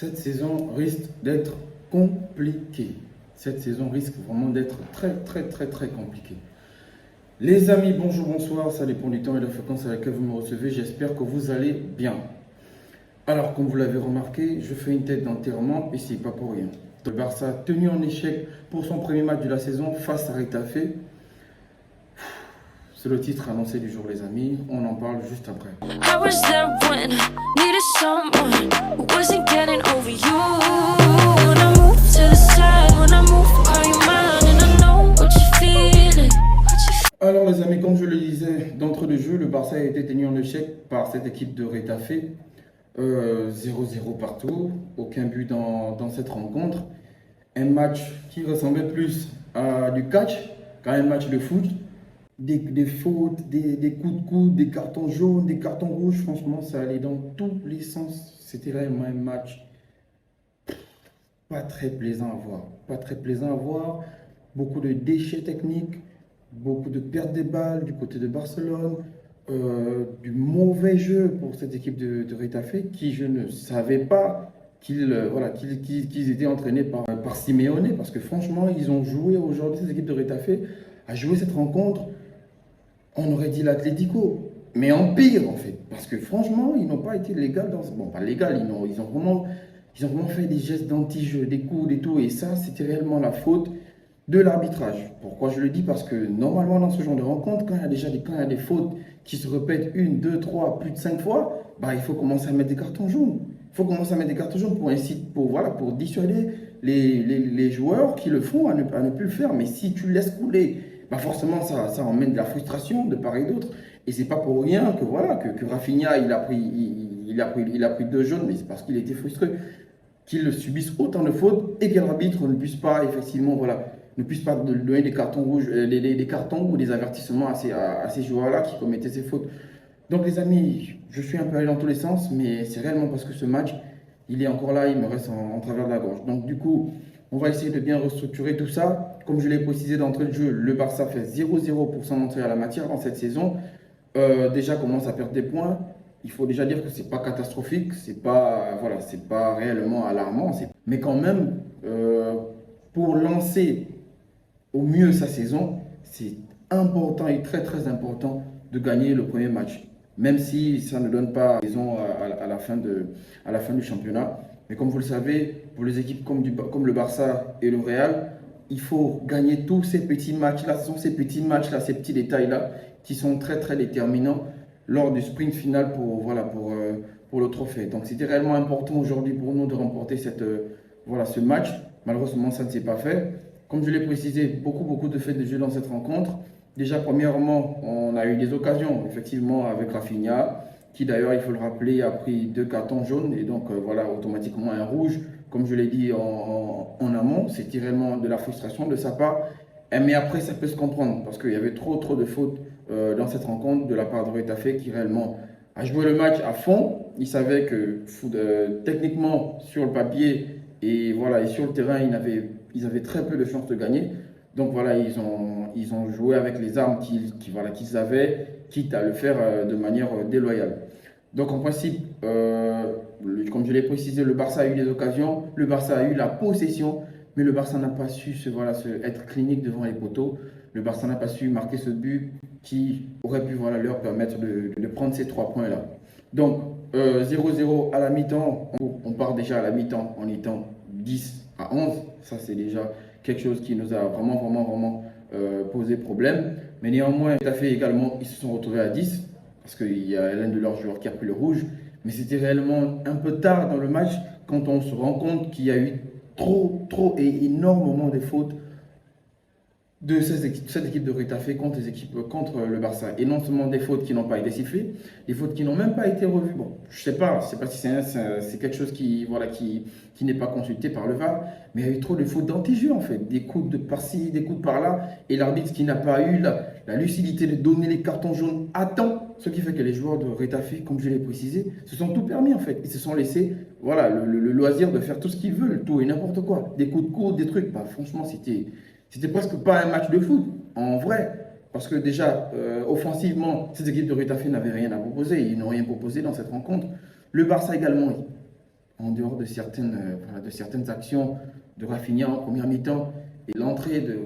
Cette saison risque d'être compliquée. Cette saison risque vraiment d'être très compliquée. Les amis, bonjour, bonsoir, ça dépend du temps et de la fréquence à laquelle vous me recevez. J'espère que vous allez bien. Alors, comme vous l'avez remarqué, je fais une tête d'enterrement et c'est pas pour rien. Le Barça tenu en échec pour son premier match de la saison face à Retafe. C'est le titre annoncé du jour, les amis. On en parle juste après. I was there when needed someone who wasn't getting over you. When I move to the side, when I move, call you mine, and I know what you're feeling. Alors les amis, comme je le disais d'entrée de jeu, le Barça a été tenu en échec par cette équipe de Retafe. 0-0 partout, aucun but dans cette rencontre. Un match qui ressemblait plus à du catch qu'à un match de foot. Des fautes, des coups de coude, des cartons jaunes, des cartons rouges. Franchement, ça allait dans tous les sens. C'était réellement un match pas très plaisant à voir. Pas très plaisant à voir. Beaucoup de déchets techniques, beaucoup de pertes de balles du côté de Barcelone. Du mauvais jeu pour cette équipe de Retafe qui je ne savais pas qu'ils étaient entraînés par Simeone, parce que franchement ils ont joué aujourd'hui, cette équipe de Retafe a joué cette rencontre, on aurait dit l'Atlético, mais en pire en fait, parce que franchement ils n'ont pas été légal bon, pas légal, ils ont vraiment fait des gestes d'anti-jeu, des coups et tout, et ça c'était réellement la faute de l'arbitrage. Pourquoi je le dis? Parce que normalement dans ce genre de rencontre, quand il y a des fautes qui se répètent 1, 2, 3, plus de 5 fois, il faut commencer à mettre des cartons jaunes. Il faut commencer à mettre des cartons jaunes pour dissuader les joueurs qui le font à ne plus le faire. Mais si tu laisses couler, forcément ça emmène de la frustration de part et d'autre. Et c'est pas pour rien que Rafinha il a pris 2 jaunes, mais c'est parce qu'il était frustré qu'il subisse autant de fautes et que l'arbitre ne puisse pas effectivement ne puisse pas donner des cartons rouges, des cartons ou des avertissements à ces joueurs-là qui commettaient ces fautes. Donc les amis, je suis un peu allé dans tous les sens, mais c'est réellement parce que ce match, il est encore là, il me reste en travers de la gorge. Donc du coup, on va essayer de bien restructurer tout ça. Comme je l'ai précisé d'entrée de jeu, le Barça fait 0-0 pour son entrée à la matière dans cette saison. Déjà commence à perdre des points. Il faut déjà dire que c'est pas catastrophique, c'est pas réellement alarmant, mais quand même pour lancer au mieux sa saison, c'est important et très important de gagner le premier match, même si ça ne donne pas raison à la fin du championnat. Mais comme vous le savez, pour les équipes comme le Barça et le Real, il faut gagner tous ces petits matchs-là. Ce sont ces petits matchs-là, ces petits détails-là qui sont très déterminants lors du sprint final pour le trophée. Donc c'était réellement important aujourd'hui pour nous de remporter ce match. Malheureusement, ça ne s'est pas fait. Comme je l'ai précisé, beaucoup de faits de jeu dans cette rencontre. Déjà, premièrement, on a eu des occasions, effectivement, avec Rafinha, qui d'ailleurs, il faut le rappeler, a pris 2 cartons jaunes et donc automatiquement un rouge. Comme je l'ai dit en amont, c'était réellement de la frustration de sa part. Mais après, ça peut se comprendre parce qu'il y avait trop de fautes dans cette rencontre de la part de Retafe qui réellement a joué le match à fond. Il savait que techniquement, sur le papier et sur le terrain, ils avaient très peu de chances de gagner. Donc ils ont joué avec les armes qu'ils avaient, quitte à le faire de manière déloyale. Donc en principe, comme je l'ai précisé, le Barça a eu des occasions, le Barça a eu la possession, mais le Barça n'a pas su être clinique devant les poteaux. Le Barça n'a pas su marquer ce but qui aurait pu leur permettre de prendre ces 3 points-là. Donc 0-0 à la mi-temps, on part déjà à la mi-temps en étant 10-11. Ça c'est déjà quelque chose qui nous a vraiment posé problème. Mais néanmoins, tout à fait également, ils se sont retrouvés à 10 parce qu'il y a l'un de leurs joueurs qui a pris le rouge. Mais c'était réellement un peu tard dans le match quand on se rend compte qu'il y a eu trop et énormément de fautes de cette équipe de Retafe contre le Barça. Et non seulement des fautes qui n'ont pas été sifflées, des fautes qui n'ont même pas été revues. Bon, je sais pas si c'est quelque chose qui n'est pas consulté par le VAR, mais il y a eu trop de fautes d'anti-jeu en fait. Des coups de par-ci, des coups de par-là, et l'arbitre qui n'a pas eu la lucidité de donner les cartons jaunes à temps, ce qui fait que les joueurs de Retafe, comme je l'ai précisé, se sont tout permis en fait. Ils se sont laissés le loisir de faire tout ce qu'ils veulent, tout et n'importe quoi. Des coups de coude, des trucs. Franchement, c'était presque pas un match de foot, en vrai. Parce que déjà, offensivement, cette équipe de Retafe n'avait rien à proposer. Ils n'ont rien proposé dans cette rencontre. Le Barça également, en dehors de certaines actions de Rafinha en première mi-temps et l'entrée de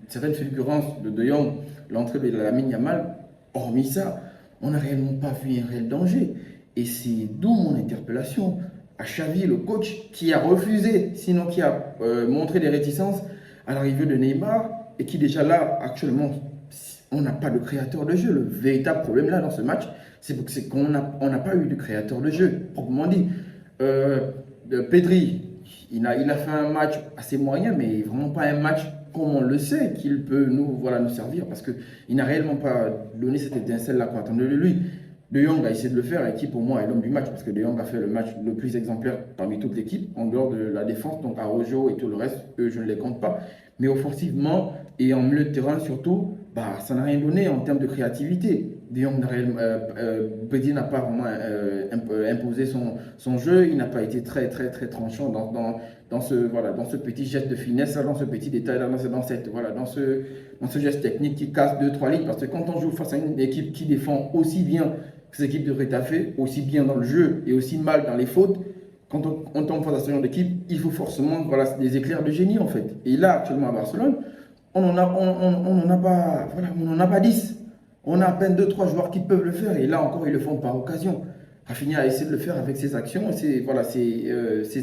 certaines fulgurances de Jong, l'entrée de Lamine Yamal, hormis ça, on n'a réellement pas vu un réel danger. Et c'est d'où mon interpellation à Xavi, le coach, qui a refusé, sinon qui a montré des réticences à l'arrivée de Neymar et qui déjà là, actuellement, on n'a pas de créateur de jeu. Le véritable problème là dans ce match, c'est qu'on n'a pas eu de créateur de jeu, proprement dit. Pedri, il a fait un match assez moyen, mais vraiment pas un match comme on le sait qu'il peut nous servir parce qu'il n'a réellement pas donné cette étincelle-là qu'on attendait de lui. De Jong a essayé de le faire et qui pour moi est l'homme du match parce que De Jong a fait le match le plus exemplaire parmi toute l'équipe en dehors de la défense, donc Araujo et tout le reste, eux je ne les compte pas. Mais offensivement et en milieu de terrain surtout, bah, ça n'a rien donné en termes de créativité. De Jong Pedri n'a pas vraiment imposé son jeu, il n'a pas été très tranchant dans ce petit geste de finesse, dans ce petit détail, dans ce geste technique qui casse 2-3 lignes. Parce que quand on joue face à une équipe qui défend aussi bien que cette équipe de Retafe, aussi bien dans le jeu et aussi mal dans les fautes, quand on tombe face à ce genre d'équipe, il faut forcément des éclairs de génie en fait. Et là, actuellement à Barcelone, on n'en a pas 10. On a à peine 2-3 joueurs qui peuvent le faire et là encore, ils le font par occasion. Rafinha a essayé de le faire avec ses actions, ses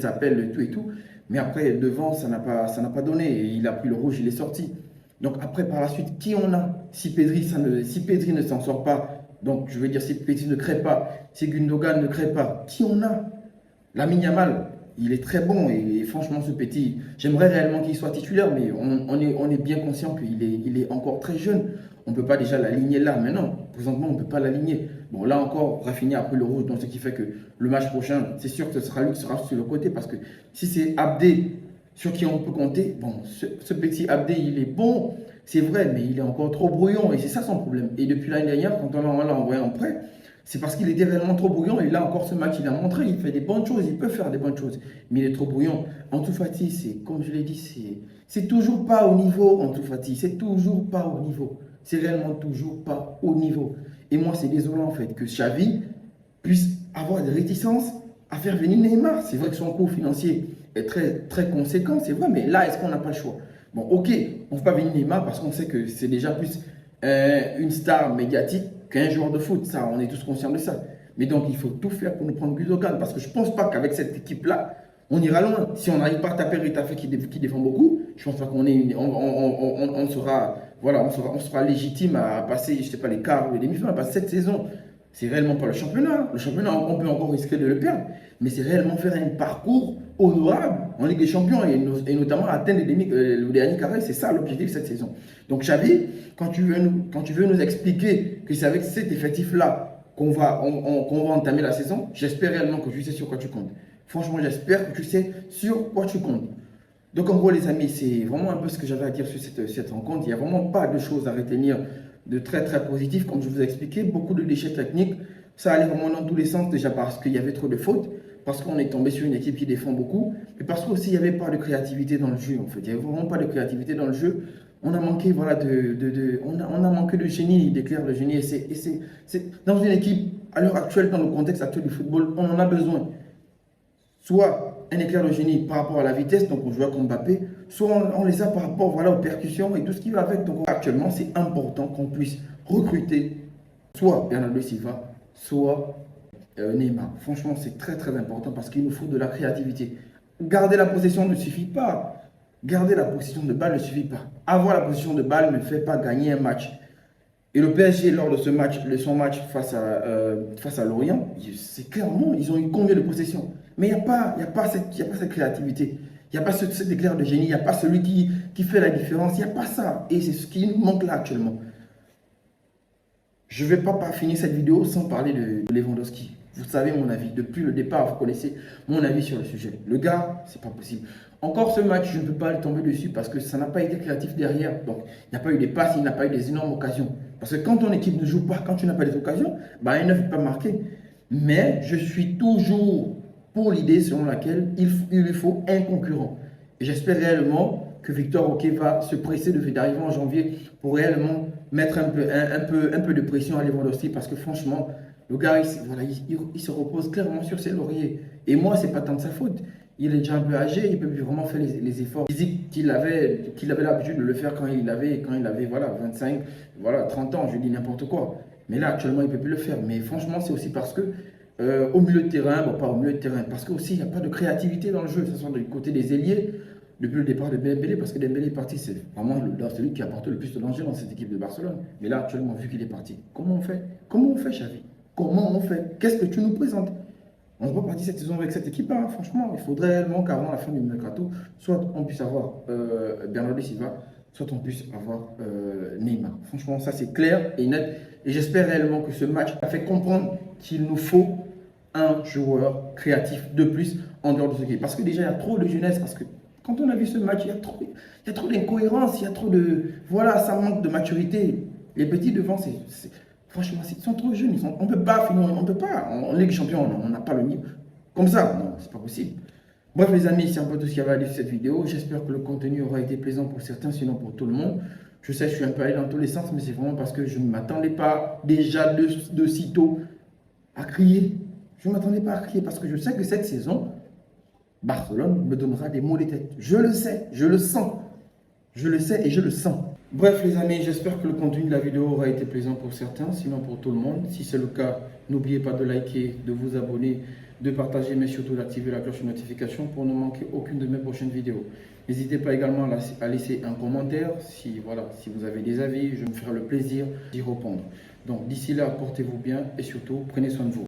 appels et tout. Mais après, devant, ça n'a pas donné. Et il a pris le rouge, il est sorti. Donc après, par la suite, qui on a si Pedri ne s'en sort pas, donc je veux dire, si Pedri ne crée pas, si Gundogan ne crée pas, qui on a? Lamine Yamal, il est très bon et franchement, ce petit, j'aimerais réellement qu'il soit titulaire, mais on est bien conscient qu'il est encore très jeune. On ne peut pas déjà l'aligner là. Maintenant, présentement, on ne peut pas l'aligner. Bon, là encore, Rafinha a pris le rouge, donc ce qui fait que le match prochain, c'est sûr que ce sera lui qui sera sur le côté parce que si c'est Abdé sur qui on peut compter, bon, ce petit Abdé, il est bon, c'est vrai, mais il est encore trop brouillon et c'est ça son problème. Et depuis l'année dernière, quand on l'a envoyé en prêt, c'est parce qu'il était réellement trop brouillon. Et là encore, ce match, il a montré, il fait des bonnes choses, il peut faire des bonnes choses, mais il est trop brouillon. Ansu Fati, c'est comme je l'ai dit, c'est toujours pas au niveau, Ansu Fati, c'est toujours pas au niveau. C'est réellement toujours pas au niveau. Et moi, c'est désolant en fait que Xavi puisse avoir des réticences à faire venir Neymar. C'est vrai que son coût financier est très conséquent, c'est vrai, mais là, est-ce qu'on n'a pas le choix? Bon, ok, on ne peut pas venir Neymar parce qu'on sait que c'est déjà plus une star médiatique qu'un joueur de foot. Ça, on est tous conscients de ça. Mais donc, il faut tout faire pour nous prendre Gundogan parce que je ne pense pas qu'avec cette équipe-là, on ira loin. Si on n'arrive pas à taper Retafe qui défend beaucoup, je pense pas on sera légitime à passer, je sais pas, les quarts ou les demi-finales. Parce que cette saison, c'est réellement pas le championnat. Le championnat, on peut encore risquer de le perdre, mais c'est réellement faire un parcours honorable en Ligue des Champions et notamment atteindre le dernier carré. C'est ça l'objectif de cette saison. Donc Xavi, quand tu veux nous expliquer que c'est avec cet effectif-là qu'on va entamer la saison, j'espère réellement que tu sais sur quoi tu comptes. Franchement, j'espère que tu sais sur quoi tu comptes. Donc en gros les amis, c'est vraiment un peu ce que j'avais à dire sur cette rencontre. Il n'y a vraiment pas de choses à retenir de très positif. Comme je vous ai expliqué, beaucoup de déchets techniques. Ça allait vraiment dans tous les sens, déjà parce qu'il y avait trop de fautes, parce qu'on est tombé sur une équipe qui défend beaucoup, et parce qu'aussi il n'y avait pas de créativité dans le jeu en fait. Il n'y avait vraiment pas de créativité dans le jeu. On a manqué, on a manqué de génie, d'éclair de génie. C'est dans une équipe, à l'heure actuelle, dans le contexte actuel du football, on en a besoin. Soit un éclair de génie par rapport à la vitesse, donc on joue comme Mbappé, soit on les a par rapport aux percussions et tout ce qui va avec. Donc actuellement, c'est important qu'on puisse recruter soit Bernardo Silva, soit Neymar. Franchement, c'est très important parce qu'il nous faut de la créativité. Garder la possession ne suffit pas. Garder la possession de balle ne suffit pas. Avoir la possession de balle ne fait pas gagner un match. Et le PSG, lors de son match face à Lorient, c'est clairement, ils ont eu combien de possessions? Mais il n'y a pas cette créativité. Il n'y a pas cet éclair de génie. Il n'y a pas celui qui fait la différence. Il n'y a pas ça. Et c'est ce qui nous manque là actuellement. Je ne vais pas finir cette vidéo sans parler de Lewandowski. Vous savez mon avis. Depuis le départ, vous connaissez mon avis sur le sujet. Le gars, c'est pas possible. Encore ce match, je ne peux pas le tomber dessus parce que ça n'a pas été créatif derrière. Donc, il n'y a pas eu des passes, il n'y a pas eu des énormes occasions. Parce que quand ton équipe ne joue pas, quand tu n'as pas des occasions, bah, elle ne peut pas marquer. Mais je suis toujours pour l'idée selon laquelle il lui faut un concurrent. Et j'espère réellement que Victor Roque va se presser d'arriver en janvier pour réellement mettre un peu de pression à Lewandowski parce que franchement, Le gars, voilà, il se repose clairement sur ses lauriers. Et moi, c'est pas tant de sa faute. Il est déjà un peu âgé, il peut plus vraiment faire les efforts physiques qu'il avait l'habitude de le faire quand il avait voilà, 25, voilà, 30 ans, je dis n'importe quoi. Mais là, actuellement, il ne peut plus le faire. Mais franchement, c'est aussi parce que au milieu de terrain, bon, pas au milieu de terrain, parce qu'aussi, il n'y a pas de créativité dans le jeu, que ce soit du côté des ailiers, depuis le départ de Dembélé, parce que Dembélé est parti, c'est vraiment celui qui apporte le plus de danger dans cette équipe de Barcelone. Mais là, actuellement, vu qu'il est parti, comment on fait? Comment on fait, Xavi? Comment on fait? Qu'est-ce que tu nous présentes? On ne peut pas partir cette saison avec cette équipe, hein. Franchement, il faudrait réellement qu'avant la fin du mercato, soit on puisse avoir Bernardo Silva, soit on puisse avoir Neymar. Franchement, ça c'est clair et net. Et j'espère réellement que ce match a fait comprendre qu'il nous faut un joueur créatif de plus en dehors de ce qui est. Parce que déjà, il y a trop de jeunesse. Parce que quand on a vu ce match, il y a trop d'incohérences, il y a trop de. Voilà, ça manque de maturité. Les petits devant, franchement, ils sont trop jeunes. On ne peut pas finir, on peut pas. En Ligue des Champions, on n'a pas le niveau. Comme ça, non, c'est pas possible. Bref, les amis, c'est un peu tout ce qu'il y avait à dire sur cette vidéo. J'espère que le contenu aura été plaisant pour certains, sinon pour tout le monde. Je sais, je suis un peu allé dans tous les sens, mais c'est vraiment parce que je ne m'attendais pas déjà de sitôt à crier. Je ne m'attendais pas à crier parce que je sais que cette saison, Barcelone me donnera des maux de tête. Je le sais, je le sens. Je le sais et je le sens. Bref les amis, j'espère que le contenu de la vidéo aura été plaisant pour certains, sinon pour tout le monde. Si c'est le cas, n'oubliez pas de liker, de vous abonner, de partager, mais surtout d'activer la cloche de notification pour ne manquer aucune de mes prochaines vidéos. N'hésitez pas également à laisser un commentaire si, voilà, si vous avez des avis, je me ferai le plaisir d'y répondre. Donc d'ici là, portez-vous bien et surtout, prenez soin de vous.